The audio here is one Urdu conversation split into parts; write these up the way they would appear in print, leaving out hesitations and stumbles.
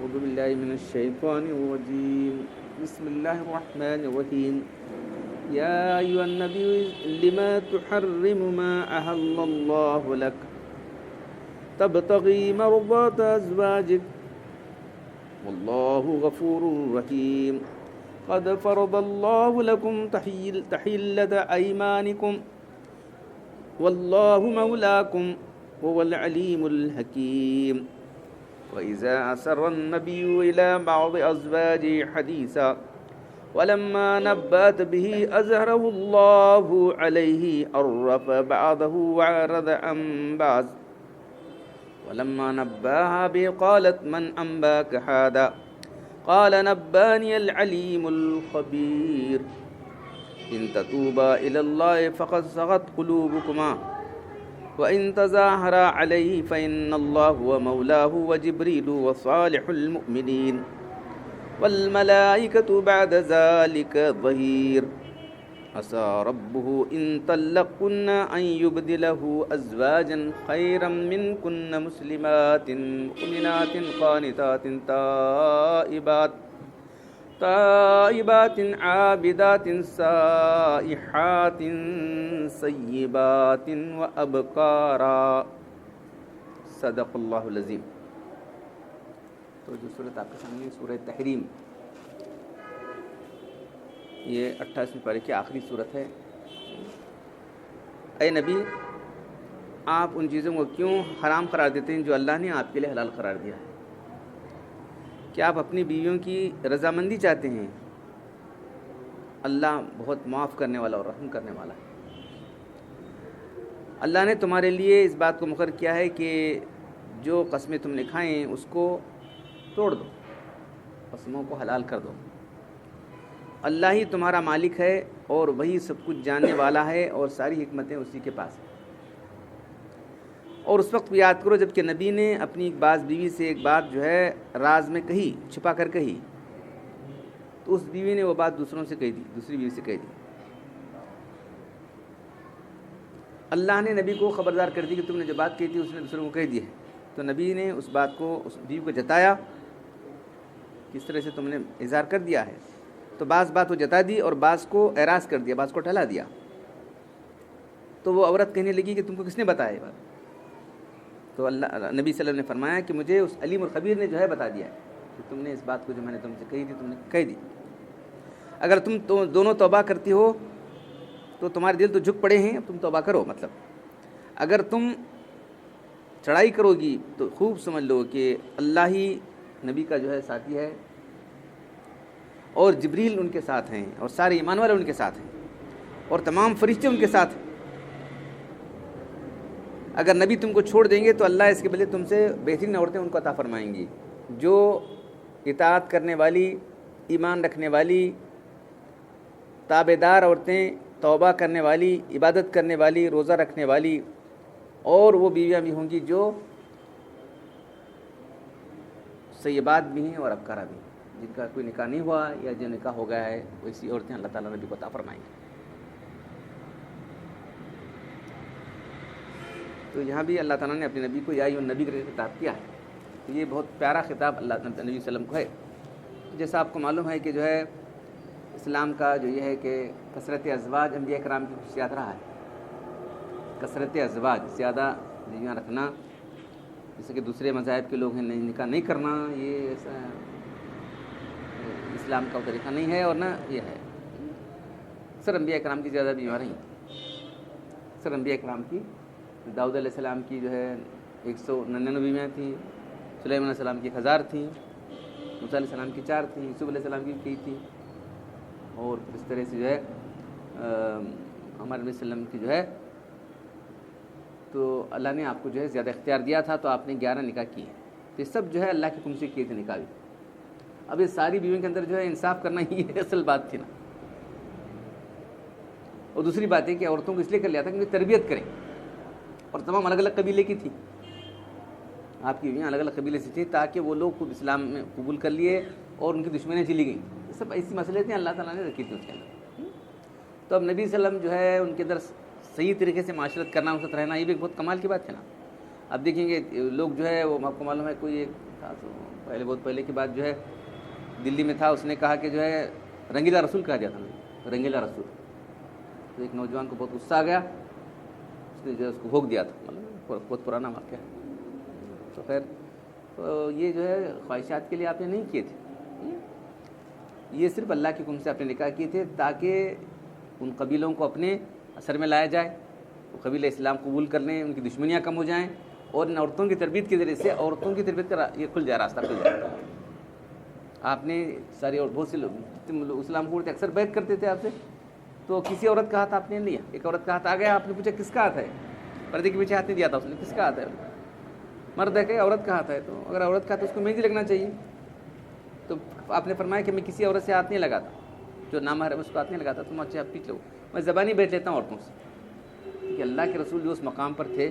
أعوذ بالله من الشيطان الرجيم بسم الله الرحمن الرحيم يا أيها النبي لما تحرم ما أحل الله لك تبتغي مرضات أزواجك والله غفور رحيم قد فرض الله لكم تحلة أيمانكم والله مولاكم هو العليم الحكيم وإذا أسر النبي إلى بعض أزواجه حديثا ولما نبأت به أظهره الله عليه عرف بعضه وعرض عن بعض ولما نبأها به قالت من أنباك هذا قال نبأني العليم الخبير إن تتوبا إلى الله فقد صغت قلوبكما وإن تظاهرا عليه فإن الله هو مولاه وجبريل وصالح المؤمنين والملائكة بعد ذلك ظهير عسى ربه إن طلقكن أن يبدله أزواجا خيرا منكن مسلمات مؤمنات قانتات تائبات عابدات سائحات سيبات وأبكارا صدق اللہ العظیم. تو جو صورت آپ کے سامنے سورہ تحریم، یہ 28ویں پارے کی آخری صورت ہے. اے نبی، آپ ان چیزوں کو کیوں حرام قرار دیتے ہیں جو اللہ نے آپ کے لیے حلال قرار دیا ہے؟ کیا آپ اپنی بیویوں کی رضامندی چاہتے ہیں؟ اللہ بہت معاف کرنے والا اور رحم کرنے والا ہے. اللہ نے تمہارے لیے اس بات کو مقرر کیا ہے کہ جو قسمیں تم نے کھائیں اس کو توڑ دو، قسموں کو حلال کر دو. اللہ ہی تمہارا مالک ہے اور وہی سب کچھ جاننے والا ہے اور ساری حکمتیں اسی کے پاس ہیں. اور اس وقت بھی یاد کرو جب کہ نبی نے اپنی ایک بعض بیوی سے ایک بات جو ہے راز میں کہی، چھپا کر کہی، تو اس بیوی نے وہ بات دوسری بیوی سے کہہ دی. اللہ نے نبی کو خبردار کر دی کہ تم نے جو بات کہی تھی اس نے دوسروں کو کہہ دی ہے. تو نبی نے اس بات کو، اس بیوی کو جتایا، کس طرح سے تم نے اظہار کر دیا ہے. تو بعض بات وہ جتا دی اور بعض کو اعراض کر دیا، بعض کو ٹھلا دیا. تو وہ عورت کہنے لگی کہ تم کو کس نے بتایا یہ بات؟ تو اللہ نبی صلی اللہ علیہ وسلم نے فرمایا کہ مجھے اس علیم الخبیر نے جو ہے بتا دیا ہے کہ تم نے اس بات کو جو میں نے تم سے کہی تھی تم نے کہہ دی. اگر تم دونوں توبہ کرتی ہو تو تمہارے دل تو جھک پڑے ہیں، تم توبہ کرو. مطلب اگر تم چڑھائی کرو گی تو خوب سمجھ لو کہ اللہ ہی نبی کا جو ہے ساتھی ہے اور جبریل ان کے ساتھ ہیں اور سارے ایمان والے ان کے ساتھ ہیں اور تمام فرشتے ان کے ساتھ ہیں. اگر نبی تم کو چھوڑ دیں گے تو اللہ اس کے بدلے تم سے بہترین عورتیں ان کو عطا فرمائیں گی جو اطاعت کرنے والی، ایمان رکھنے والی، تابعدار عورتیں، توبہ کرنے والی، عبادت کرنے والی، روزہ رکھنے والی، اور وہ بیویاں بھی ہوں گی جو سیبات بھی ہیں اور ابکارا بھی ہیں، جن کا کوئی نکاح نہیں ہوا یا جو نکاح ہو گیا ہے ویسی عورتیں اللہ تعالیٰ نبی کو عطا فرمائیں گے. تو یہاں بھی اللہ تعالیٰ نے اپنے نبی کو یا ایھا النبی کر کے خطاب کیا ہے. تو یہ بہت پیارا خطاب اللہ نبی صلی اللہ علیہ وسلم کو ہے. جیسا آپ کو معلوم ہے کہ جو ہے اسلام کا جو یہ ہے کہ کثرت ازواج انبیاء کرام کی خصوصیات رہا ہے. کثرت ازواج، زیادہ بیویاں رکھنا، جیسے کہ دوسرے مذاہب کے لوگ ہیں نکاح نہیں کرنا، یہ ایسا اسلام کا طریقہ نہیں ہے. اور نہ یہ ہے سر انبیاء کرام کی زیادہ بیویاں رہیں. سر انبیاء کرام کی داؤد علیہ السلام کی جو ہے 199 بیویاں تھیں، سلیمان علیہ السلام کی 1000 تھیں، موسیٰ علیہ السلام کی 4 تھیں، یوسف علیہ السلام کی کئی تھیں. اور اس طرح سے جو ہے ہمارے نبی صلی اللہ علیہ وسلم کی جو ہے تو اللہ نے آپ کو جو ہے زیادہ اختیار دیا تھا تو آپ نے 11 نکاح کیے. تو یہ سب جو ہے اللہ کے حکم سے کیے تھے نکاح بھی. اب یہ ساری بیویوں کے اندر جو ہے انصاف کرنا ہی اصل بات تھی نا. اور دوسری بات ہے کہ عورتوں کو اس لیے کر لیا تھا کہ تربیت کریں، اور تمام الگ الگ قبیلے کی تھی. آپ کی بیویاں الگ الگ قبیلے سے تھیں تاکہ وہ لوگ خود اسلام میں قبول کر لیے اور ان کی دشمنیاں چلی گئیں. یہ سب ایسی مسئلے تھے اللہ تعالیٰ نے رکھی تھی اس کے اندر. تو اب نبی صلی اللہ علیہ وسلم جو ہے ان کے اندر صحیح طریقے سے معاشرت کرنا، ان سے رہنا، یہ بھی ایک بہت کمال کی بات ہے نا. اب دیکھیں گے لوگ جو ہے وہ آپ کو معلوم ہے کوئی ایک تھا تو پہلے بہت پہلے کی بات جو ہے دلی میں تھا, اس نے کہا کہ جو ہے رنگیلا رسول کہا جاتا تھا, رنگیلا رسول. تو ایک نوجوان کو بہت غصہ آ گیا, اس نے جو ہے اس کو بھونک دیا تھا, مطلب بہت پرانا واقعہ ہے. تو خیر تو یہ جو ہے خواہشات کے لیے آپ نے نہیں کیے تھے, یہ صرف اللہ کے حکم سے آپ نے نکاح کیے تھے تاکہ ان قبیلوں کو اپنے اثر میں لایا جائے, وہ قبیلہ اسلام قبول کر لیں, ان کی دشمنیاں کم ہو جائیں, اور ان عورتوں کی تربیت کے ذریعے سے عورتوں کی تربیت کا یہ کھل جائے, راستہ کھل جائے. آپ نے ساری اور بہت سے لوگ اسلام قبول اکثر بیعت کرتے تھے آپ سے, تو کسی عورت کا ہاتھ آپ نے لیا, ایک عورت کا ہاتھ آ گیا, آپ نے پوچھا کس کا ہاتھ ہے, پردے کے پیچھے ہاتھ نہیں دیا تھا اس نے, کس کا ہاتھ ہے, مرد ہے کہ عورت کا ہاتھ ہے, تو اگر عورت کا ہاتھ تو اس کو مہندی لگنا چاہیے. تو آپ نے فرمایا کہ میں کسی عورت سے ہاتھ نہیں لگاتا, جو نامحرم اس کو ہاتھ نہیں لگاتا, تم اچھے آپ پیچھے ہو, میں زبانی بیٹھ لیتا ہوں عورتوں سے. کہ اللہ کے رسول جو اس مقام پر تھے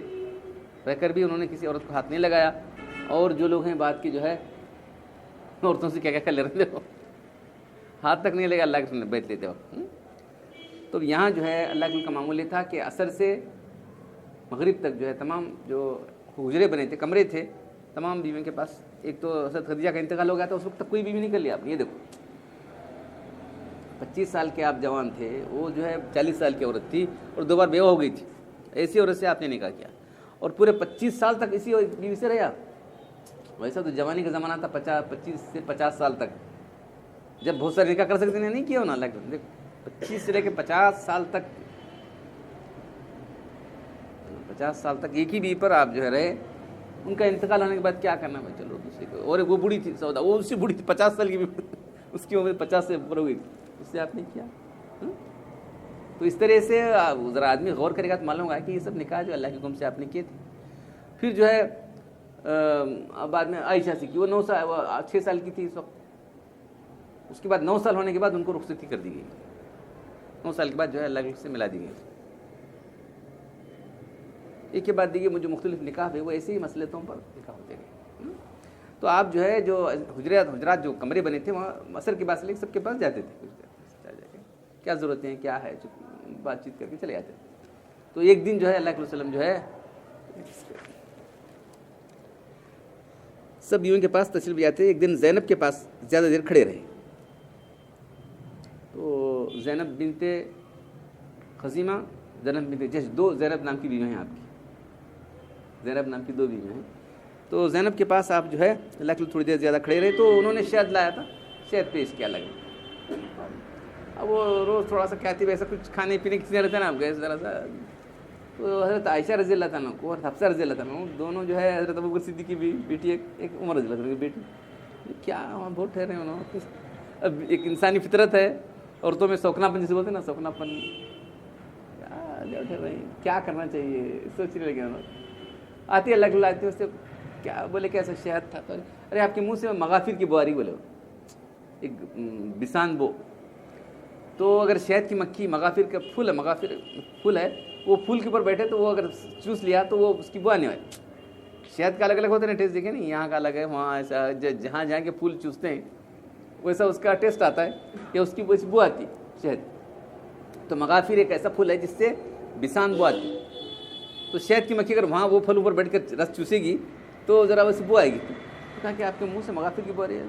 رہ کر بھی انہوں نے کسی عورت کو ہاتھ نہیں لگایا, اور جو لوگ ہیں بات کی جو ہے عورتوں سے کیا کیا کر لے رہے ہو, ہاتھ تک نہیں لگا اللہ کے رسول نے بیٹھ لیتے ہو. تو یہاں جو ہے اللہ کا معمول یہ تھا کہ عصر سے مغرب تک جو ہے تمام جو حجرے بنے تھے, کمرے تھے, تمام بیویوں کے پاس. ایک تو حضرت خدیجہ کا انتقال ہو گیا تھا, اس وقت تک کوئی بیوی نہیں کر لیا آپ نے. یہ دیکھو 25 سال کے آپ جوان تھے, وہ جو ہے 40 سال کی عورت تھی اور 2 بار بیوہ ہو گئی تھی, ایسی عورت سے آپ نے نکاح کیا, اور پورے 25 سال تک اسی بیوی سے رہا. ویسا تو جوانی کا زمانہ تھا 25 سے 50 سال تک, جب بہت سارے نکاح کر سکتے ہیں, نہیں کیا ہونا. اللہ دیکھ 25 سے لے کے 50 سال تک, 50 سال تک ایک ہی بیوی پر آپ جو ہے رہے. ان کا انتقال ہونے کے بعد کیا کرنا ہے, چلو دوسرے کو. اور وہ بوڑھی تھی سودا, وہ اس سے بوڑھی تھی 50 سال کی بھی, اس کی عمر 50 سے اوپر ہو گئی, اس سے آپ نے کیا. تو اس طرح سے ذرا آدمی غور کرے گا تو معلوم ہوگا کہ یہ سب نکاح جو اللہ کے حکم سے آپ نے کیے تھے. پھر جو ہے بعد میں عائشہ سے کی, وہ 9 سال 6 سال کی تھی اس وقت. اس کے بعد 9 سال ہونے کے بعد ان کو رخصتی کر دی گئی, 9 سال کے بعد جو ہے اللہ سے ملا دی گئی. ایک کے بعد دیکھیے مجھے مختلف نکاح ہوئے, وہ ایسے ہی مسئلتوں پر نکاح ہوتے گئے. تو آپ جو ہے جو حجرات جو کمرے بنے تھے وہاں عصر کے بعد سے سب کے پاس جاتے تھے, کیا ضرورتیں ہیں, کیا ہے, بات چیت کر کے چلے جاتے تھے. تو ایک دن جو ہے اللہ کے وسلم جو ہے سب بیویوں کے پاس تشریف لے جاتے. ایک دن زینب کے پاس زیادہ دیر کھڑے رہے. تو زینب بنت خزیمہ, زینب بنت جش, 2 زینب نام کی بیویاں ہیں آپ کی, زینب نام کی 2 بیویاں ہیں. تو زینب کے پاس آپ جو ہے اللہ کے تھوڑی دیر زیادہ کھڑے رہے. تو انہوں نے شہد لایا تھا, شہد پیش کیا لگا. اب وہ روز تھوڑا سا کہتی ویسا کچھ کھانے پینے کی رہتا ہے نا آپ گئے ذرا سا. تو حضرت عائشہ رضی اللہ تعالیٰ کو اور حفصہ رضی اللہ تعالیٰ دونوں جو ہے حضرت ابوبکر صدیق کی بیٹی, ایک عمر رضی اللہ تعالیٰ کی بیٹی, کیا وہاں بہت ٹھہرے ہیں انہوں. اب ایک انسانی فطرت ہے, عورتوں میں سوکنا پن جسے بولتے ہیں نا, سوکنا پن, کیا کرنا چاہیے سوچنے لگے. آتی اللہ کے آتی اس سے کیا بولے کیسا شہد تھا, تو ارے آپ کے منہ سے مغافر کی بواری بولے, ایک بسان بو. تو اگر شہد کی مکھی, مغافر کا پھول ہے, مغافر پھول ہے, وہ پھول کے اوپر بیٹھے تو وہ اگر چوس لیا تو وہ اس کی بو آنے والی. شہد کا الگ الگ ہوتا ہے نا ٹیسٹ, دیکھیں نہیں, یہاں کا الگ ہے, وہاں ایسا جہاں جہاں کے پھول چوستے ہیں ویسا اس کا ٹیسٹ آتا ہے, یا اس کی بو آتی شہد. تو مغافر ایک ایسا پھول ہے جس سے بسان بو آتی. تو شہد کی مکھی اگر وہاں وہ پھل اوپر بیٹھ کر رس چوسے گی تو ذرا ویسے بو آئے گی. تو کہا کہ آپ کے منہ سے مغافر کی بو آ رہی ہے,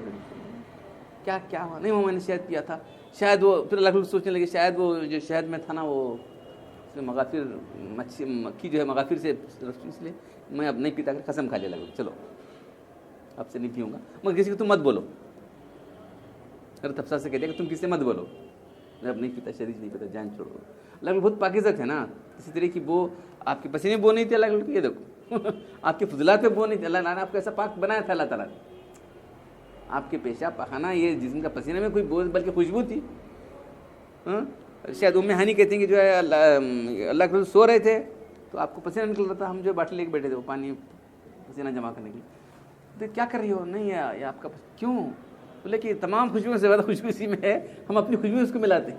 کیا کیا ہوا. نہیں وہ میں نے شہد پیا تھا. شاید وہ پھر اللہ سوچنے لگے شاید وہ جو شہد میں تھا نا وہ مغافر مکھی جو ہے مغافر سے, اس لیے میں اب نہیں پیتا, کر قسم کھا لیا لگا, چلو اب سے نہیں پیوں گا, مگر کسی کو تم مت بولو. اگر حفصہ سے کہتے ہیں کہ تم کسی سے مت بولو, میں اب نہیں پیتا, شریف نہیں پیتا, جان چھوڑو. اللہ بہت پاکیزہ ہے نا, اسی طرح کی وہ آپ کے پسینے بو نہیں تھے اللہ کی, یہ دیکھو آپ کے فضلات پہ بو نہیں تھے, اللہ نے آپ کو ایسا پاک بنایا تھا اللہ تعالیٰ نے. آپ کے پیشاب پخانہ یہ جسم کا پسینہ میں کوئی بو بلکہ خوشبو تھی. شاید ہانی کہتے ہیں کہ جو ہے اللہ کے سو رہے تھے تو آپ کو پسینہ نکل رہا تھا, ہم جو باٹل لے کے بیٹھے تھے وہ پانی پسینہ جمع کرنے کے لیے. تو کیا کر رہی ہو, نہیں ہے یہ آپ کا کیوں, بولے کہ تمام خوشبوؤں سے زیادہ خوشبو اسی میں ہے, ہم اپنی خوشبو اس کو ملاتے.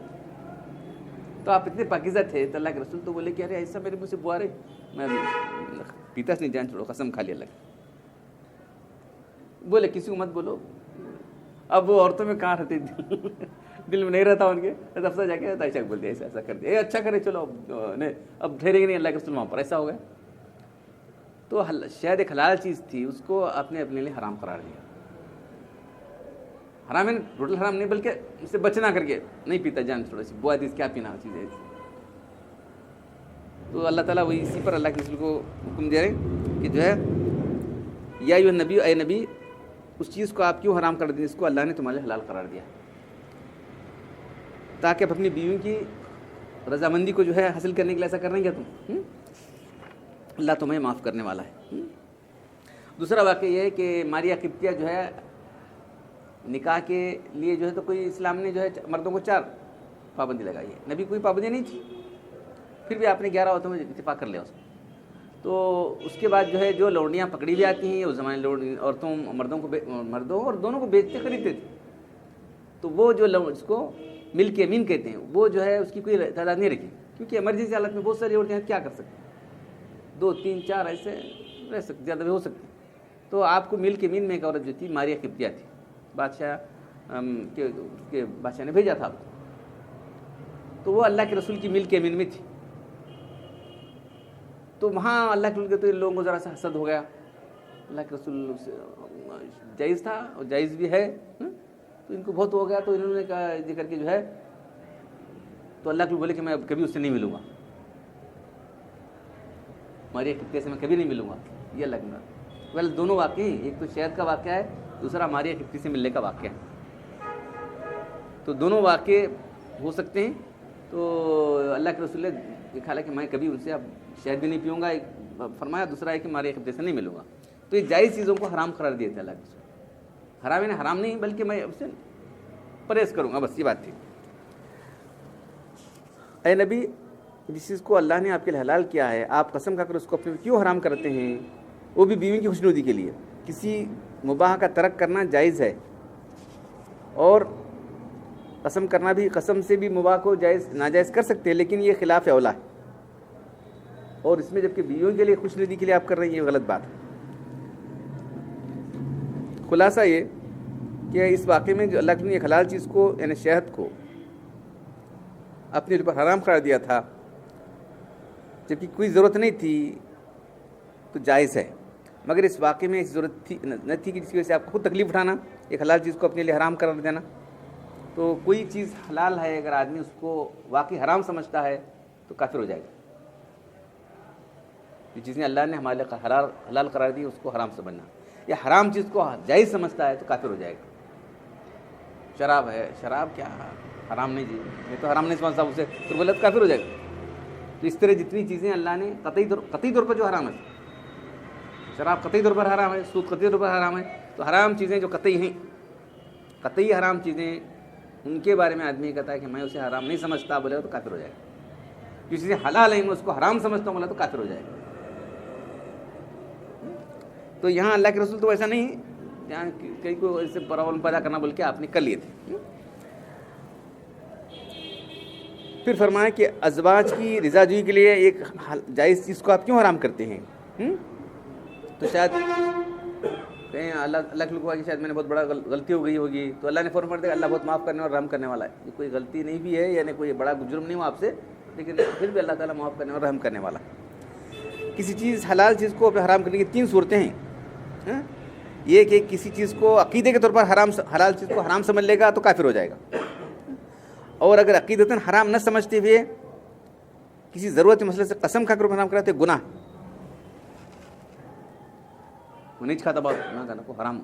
تو آپ اتنے پاکیزہ تھے تو اللہ کے رسول تو بولے کہ ارے ایسا میرے منہ سے بو آ رہے, میں پیتا نہیں, جان چھوڑو, قسم کھا لیا اللہ. بولے کسی کو مت بولو. اب وہ عورتوں میں کہاں رہتے, دل میں نہیں رہتا ان کے. افسر جا کے عائشہ کو بولتے ایسا ایسا کر دیا, اچھا کرے چلو, نہیں اب ٹھہرے گے نہیں اللہ کے رسول وہاں پر, ایسا ہو گیا. تو شہد ایک حلال چیز تھی، اس کو آپ نے اپنے لیے حرام قرار دیا. حرام ہے ٹوٹل حرام نہیں، بلکہ اس سے بچنا کر کے نہیں پیتا جان تھوڑا سی بوا دیس کیا پینا چیز ہے. تو اللہ تعالیٰ وہی اسی پر اللہ کے رسول کو حکم دے رہے ہیں کہ جو ہے یا ایھا نبی، اے نبی، اس چیز کو آپ کیوں حرام کر دیں جس کو اللہ نے تمہارے لیے حلال قرار دیا، تاکہ آپ اپنی بیویوں کی رضامندی کو جو ہے حاصل کرنے کے لیے ایسا کر رہے ہیں کیا تم؟ اللہ تمہیں معاف کرنے والا ہے. دوسرا واقعہ یہ ہے کہ ماریہ قبطیہ جو ہے نکاح کے لیے جو ہے تو کوئی اسلام نے جو ہے مردوں کو 4 پابندی لگائی ہے، نبی کوئی پابندی نہیں تھی، پھر بھی آپ نے 11 عورتوں میں اتفاق کر لیا اس کو. تو اس کے بعد جو ہے جو لوڑیاں پکڑی بھی آتی ہیں اس زمانے عورتوں مردوں اور دونوں کو بیچتے خریدتے تھے. تو وہ جو اس کو ملک یمین کہتے ہیں، وہ جو ہے اس کی کوئی تعداد نہیں رکھی، کیونکہ ایمرجنسی حالت میں بہت ساری عورتیں ہیں، کیا کر سکتے ہیں، 2 3 4 ایسے رہ سکتے، زیادہ بھی ہو سکتے. تو آپ کو ملک یمین میں ایک عورت جو تھی ماریہ قبطیہ تھی، بادشاہ کے بادشاہ نے بھیجا تھا آپ کو، تو وہ اللہ کے رسول کی ملک یمین میں تھی. تو وہاں اللہ کے رسول کے تو ان لوگوں کو ذرا سا حسد ہو گیا. اللہ کے رسول جائز تھا اور جائز بھی ہے، تو ان کو بہت ہو گیا. تو انہوں نے کہا یہ کر کے جو ہے تو اللہ کے بولے کہ میں اب کبھی اس سے نہیں ملوں گا، ماریہ قبطیہ سے میں کبھی نہیں ملوں گا. یہ اللہ کے ویل دونوں واقعی، ایک تو شہد کا واقعہ ہے، دوسرا ماریہ قبطیہ سے ملنے کا واقعہ ہے. تو دونوں واقعے ہو سکتے ہیں. تو اللہ کے رسول نے دیکھا کہ میں کبھی ان سے اب شہد بھی نہیں پیوں گا، ایک فرمایا. دوسرا ہے کہ ماریہ قبطیہ سے نہیں ملوں گا. تو یہ جائز چیزوں کو حرام قرار دیے تھے اللہ کے رسول. حرام ہے حرام نہیں، بلکہ میں اب سے پرہیز کروں گا، بس یہ بات تھی. اے نبی، جس چیز کو اللہ نے آپ کے لیے حلال کیا ہے آپ قسم کھا کر اس کو اپنے کیوں حرام کرتے ہیں، وہ بھی بیوی کی خوشنودی کے لیے. کسی مباح کا ترک کرنا جائز ہے، اور قسم کرنا بھی، قسم سے بھی مباح کو جائز ناجائز کر سکتے ہیں، لیکن یہ خلاف اولا ہے. اور اس میں جبکہ بیویوں کے لیے خوشنودی کے لیے آپ کر رہے ہیں، یہ غلط بات ہے. خلاصہ یہ کہ اس واقعے میں جو اللہ نے ایک حلال چیز کو یعنی شہد کو اپنے اوپر حرام قرار دیا تھا جبکہ کوئی ضرورت نہیں تھی، تو جائز ہے. مگر اس واقعے میں اس ضرورت تھی نہ تھی کہ جس کی وجہ سے آپ کو خود تکلیف اٹھانا، ایک حلال چیز کو اپنے لیے حرام قرار دینا. تو کوئی چیز حلال ہے اگر آدمی اس کو واقعی حرام سمجھتا ہے تو کافر ہو جائے گا. جو چیزیں اللہ نے ہمارے لیے حلال قرار دی اس کو حرام سمجھنا، یا حرام چیز کو جائز سمجھتا ہے تو کافر ہو جائے گا. شراب ہے، شراب کیا حرام نہیں جی، میں تو حرام نہیں سمجھتا اسے، تو غلط کافر ہو جائے گا. تو اس طرح جتنی چیزیں اللہ نے قطعی طور پر جو حرام ہے، شراب قطعی طور پر حرام ہے، سود قطعی طور پر حرام ہے. تو حرام چیزیں جو قطعی ہیں، قطعی حرام چیزیں، ان کے بارے میں آدمی کہتا ہے کہ میں اسے حرام نہیں سمجھتا بولے تو کافر ہو جائے گا. جو چیزیں حلال ہیں میں اس کو حرام سمجھتا ہوں بولے تو کافر ہو جائے گا. تو یہاں اللہ کے رسول تو ایسا نہیں، جہاں کئی کو ایسے پرابلم پیدا کرنا بول کے آپ نے کر لیے تھے. پھر فرمایا کہ ازواج کی رضا جوئی کے لیے ایک جائز چیز کو آپ کیوں حرام کرتے ہیں. تو شاید کہیں اللہ کے لوگ کہ شاید میں نے بہت بڑا غلطی ہو گئی ہوگی، تو اللہ نے فوراً فرمایا کہ اللہ بہت معاف کرنے اور رحم کرنے والا ہے. یہ کوئی غلطی نہیں بھی ہے، یعنی کوئی بڑا جرم نہیں ہوا آپ سے، لیکن پھر بھی اللہ تعالیٰ معاف کرنے اور رحم کرنے والا. کسی چیز حلال چیز کو حرام کرنے کی 3 صورتیں ہیں. یہ کہ کسی چیز کو عقیدے کے طور پر حلال چیز کو حرام سمجھ لے گا تو کافر ہو جائے گا، اور اگر عقیدتاً حرام نہ سمجھتے ہوئے کسی ضرورت مسئلے سے قسم کھا کر حرام کراتے گناہ. وہ نہیں کھاتا بات نہ کھانا کو حرام،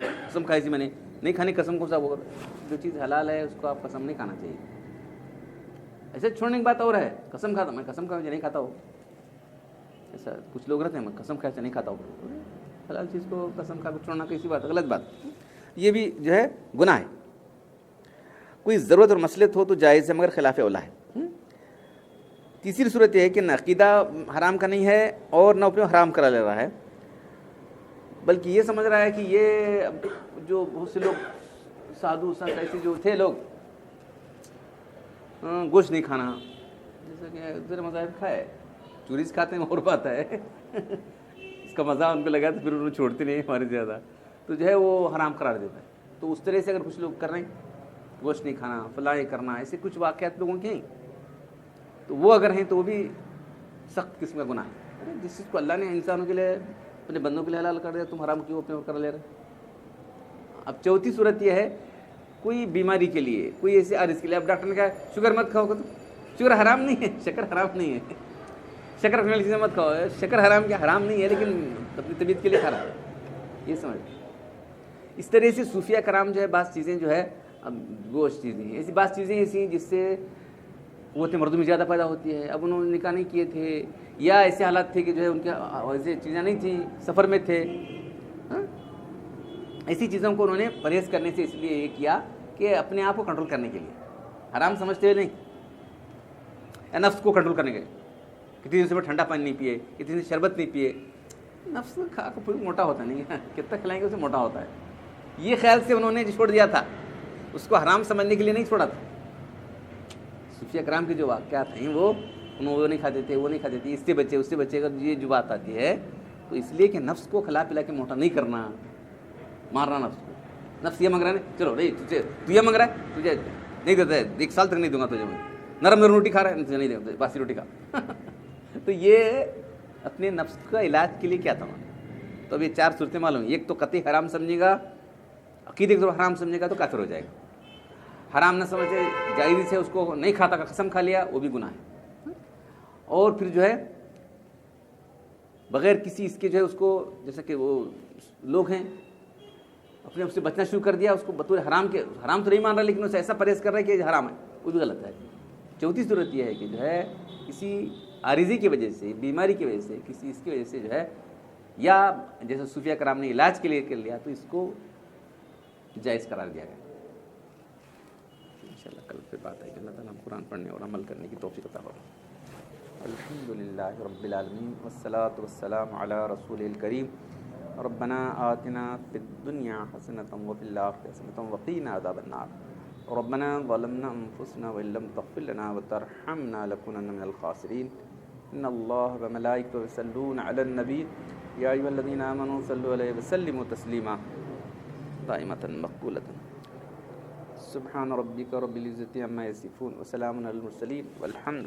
قسم کھائی تھی میں نے نہیں کھانی قسم کو. سب جو چیز حلال ہے اس کو آپ قسم نہیں کھانا چاہیے. ایسے چھوڑنے کی بات اور ہے، قسم کھاتا میں قسم کھا نہیں کھاتا ہوں، ایسا کچھ لوگ رہتے ہیں میں قسم کھا سے نہیں کھاتا ہوں. حلال چیز کو قسم کھا کر چھوڑنا کیسی بات، غلط بات. یہ بھی جو ہے گناہ ہے. کوئی ضرورت اور مصلحت ہو تو جائز ہے مگر خلاف اولا ہے. تیسری صورت یہ ہے کہ نہ عقیدہ حرام کا نہیں ہے اور نہ اپنے حرام کرا لے رہا ہے، بلکہ یہ سمجھ رہا ہے کہ یہ جو بہت سے لوگ سادھو سنت ایسے جو تھے لوگ گوشت نہیں کھانا، جیسا کہ دوسرے مذاہب کھائے، چوری سے کھاتے ہیں اور بات ہے اس کا مزہ ان کو لگا تو پھر انہوں نے چھوڑتے نہیں ہمارے زیادہ، تو جو ہے وہ حرام قرار دیتا ہے. تو اس طرح سے اگر کچھ لوگ کر رہے ہیں گوشت نہیں کھانا، فلاں کرنا، ایسے کچھ واقعات لوگوں کے ہیں، تو وہ اگر ہیں تو وہ بھی سخت قسم کا گناہ ہے. جس چیز کو اللہ نے انسانوں کے لیے اپنے بندوں کے لیے حلال کر دیا تم حرام کیوں اپنے اوپر کر لے رہے؟ اب چوتھی صورت یہ ہے کوئی بیماری کے لیے، کوئی ایسے عارض کے لیے، اب ڈاکٹر نے کہا شوگر مت کھاؤ، تو شوگر حرام نہیں ہے، شکر حرام نہیں ہے، شکر رکھنے والی چیزیں مت کھاؤ، شکر حرام کیا حرام نہیں ہے لیکن اپنی طبیعت کے لیے حرام ہے، یہ سمجھ۔ اس طرح سے صوفیہ کرام جو ہے بعض چیزیں جو ہے اب گوشت چیزیں ہیں، ایسی بعض چیزیں ایسی ہیں جس سے قوت مردوں میں زیادہ پیدا ہوتی ہے، اب انہوں نے نکاح نہیں کیے تھے یا ایسے حالات تھے کہ جو ہے ان کے ایسی چیزیں نہیں تھیں، سفر میں تھے، ایسی چیزوں کو انہوں نے پرہیز کرنے سے اس لیے یہ کیا کہ اپنے آپ کو کنٹرول کرنے کے لیے، حرام سمجھتے ہوئے نہیں، یا نفس کو کنٹرول کرنے کے لیے۔ کتنی دن سے ٹھنڈا پانی نہیں پیے، کتنی دن سے شربت نہیں پیے، نفس کھا کے پھر موٹا ہوتا نہیں ہے، کتنا کھلائیں گے اسے موٹا ہوتا ہے، یہ خیال سے انہوں نے چھوڑ دیا تھا، اس کو حرام سمجھنے کے لیے نہیں چھوڑا تھا۔ صوفیہ کرام کے جو واقعات ہیں وہ نہیں کھاتے تھے، وہ نہیں کھاتے تھے، اس سے بچے اس سے بچے، اگر یہ جو بات آتی ہے تو اس لیے کہ نفس کو کھلا پلا کے موٹا نہیں کرنا، مارنا نفس کو۔ نفس یہ مانگ رہا ہے چلو نہیں تو یہ مانگ رہا ہے تجھے نہیں دیتا ہے، 1 سال تک نہیں دوں گا تجھے، میں نرم نرم روٹی کھا رہا ہے نہیں دے گا، باسی روٹی کھا۔ تو یہ اپنے نفس کا علاج کے لیے کیا تھا؟ تو اب یہ 4 صورتیں معلوم، ایک تو قطعی حرام سمجھے گا، عقیدے کو حرام سمجھے گا تو کافر ہو جائے گا، حرام نہ سمجھے جائز سے اس کو نہیں کھاتا کا قسم کھا لیا وہ بھی گناہ ہے، اور پھر جو ہے بغیر کسی اس کے جو ہے اس کو، جیسا کہ وہ لوگ ہیں اپنے اس سے بچنا شروع کر دیا، اس کو بطور حرام کے، حرام تو نہیں مان رہا لیکن اسے ایسا پرہیز کر رہا ہے کہ یہ حرام ہے، وہ بھی غلط ہے۔ چوتھی صورت یہ ہے کہ جو ہے کسی عارضی کی وجہ سے، بیماری کی وجہ سے، کسی اس کی وجہ سے جو ہے، یا جیسے صوفیہ کرام نے علاج کے لیے کر لیا تو اس کو جائز قرار دیا گیا۔ انشاءاللہ کل پھر بات ہے کہ اللہ تعالیٰ ہم قرآن پڑھنے اور عمل کرنے کی توفیق عطا فرمائے۔ الحمدللہ رب العالمین والصلاة والسلام علی رسول الکریم۔ ربنا آتنا فی الدنیا حسنة وفی الآخرة حسنة وقنا عذاب النار۔ ربنا ظلمنا انفسنا وان لم تغفر لنا وترحمنا لنكونن من الخاسرین۔ ان اللہ وملائکته یصلون علی النبی یا ایھا الذین آمنوا صلوا علیہ وسلموا تسلیما دائمۃ مقبولۃ۔ سبحان ربک رب العزة عما یصفون وسلام علی المرسلین والحمد